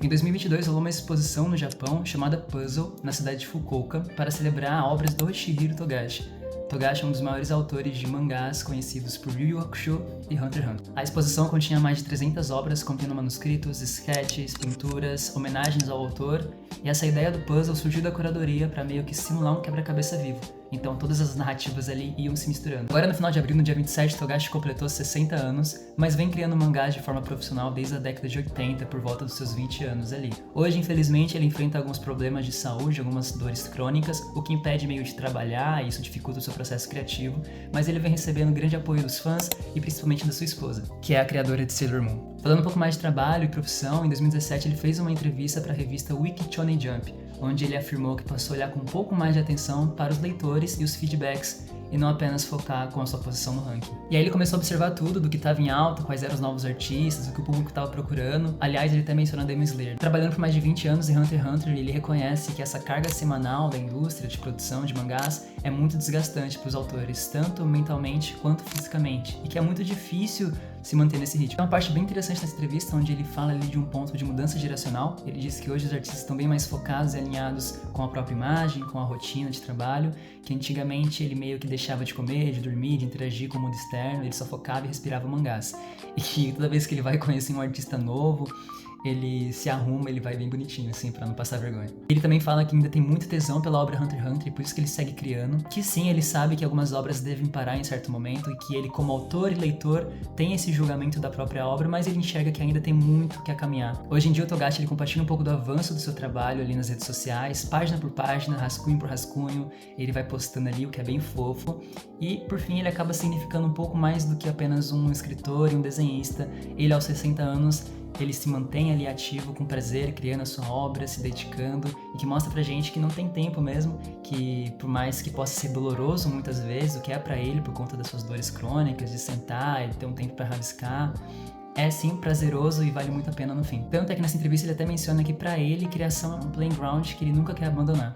Em 2022 rolou uma exposição no Japão chamada Puzzle, na cidade de Fukuoka, para celebrar obras do Chihiro Togashi. Togashi é um dos maiores autores de mangás conhecidos por Yu Yu Hakusho e Hunter x Hunter. A exposição continha mais de 300 obras contendo manuscritos, sketches, pinturas, homenagens ao autor, e essa ideia do puzzle surgiu da curadoria para meio que simular um quebra-cabeça vivo. Então todas as narrativas ali iam se misturando. Agora no final de abril, no dia 27, Togashi completou 60 anos, mas vem criando mangás de forma profissional desde a década de 80, por volta dos seus 20 anos ali. Hoje, infelizmente, ele enfrenta alguns problemas de saúde, algumas dores crônicas, o que impede meio de trabalhar e isso dificulta o seu processo criativo, mas ele vem recebendo grande apoio dos fãs e principalmente da sua esposa, que é a criadora de Sailor Moon. Falando um pouco mais de trabalho e profissão, em 2017 ele fez uma entrevista para a revista Weekly Shonen Jump, onde ele afirmou que passou a olhar com um pouco mais de atenção para os leitores e os feedbacks, e não apenas focar com a sua posição no ranking. E aí ele começou a observar tudo, do que estava em alta, quais eram os novos artistas, o que o público estava procurando. Aliás, ele até menciona Demon Slayer. Trabalhando por mais de 20 anos em Hunter x Hunter, ele reconhece que essa carga semanal da indústria de produção de mangás é muito desgastante para os autores, tanto mentalmente quanto fisicamente, e que é muito difícil se manter nesse ritmo. Tem uma parte bem interessante nessa entrevista, onde ele fala ali de um ponto de mudança geracional. Ele diz que hoje os artistas estão bem mais focados e alinhados com a própria imagem, com a rotina de trabalho, que antigamente ele meio que deixava de comer, de dormir, de interagir com o mundo externo, ele só focava e respirava mangás. E que toda vez que ele vai conhecer um artista novo, ele se arruma, ele vai bem bonitinho, assim, pra não passar vergonha. Ele também fala que ainda tem muito tesão pela obra Hunter x Hunter e por isso que ele segue criando, que sim, ele sabe que algumas obras devem parar em certo momento e que ele, como autor e leitor, tem esse julgamento da própria obra, mas ele enxerga que ainda tem muito que a caminhar. Hoje em dia o Togashi ele compartilha um pouco do avanço do seu trabalho ali nas redes sociais, página por página, rascunho por rascunho, ele vai postando ali, o que é bem fofo, e por fim ele acaba significando um pouco mais do que apenas um escritor e um desenhista. Ele aos 60 anos, ele se mantém ali ativo, com prazer, criando a sua obra, se dedicando, e que mostra pra gente que não tem tempo mesmo, que por mais que possa ser doloroso muitas vezes, o que é pra ele por conta das suas dores crônicas, de sentar e ter um tempo pra rabiscar, é sim prazeroso e vale muito a pena no fim. Tanto é que nessa entrevista ele até menciona que pra ele criação é um playground que ele nunca quer abandonar.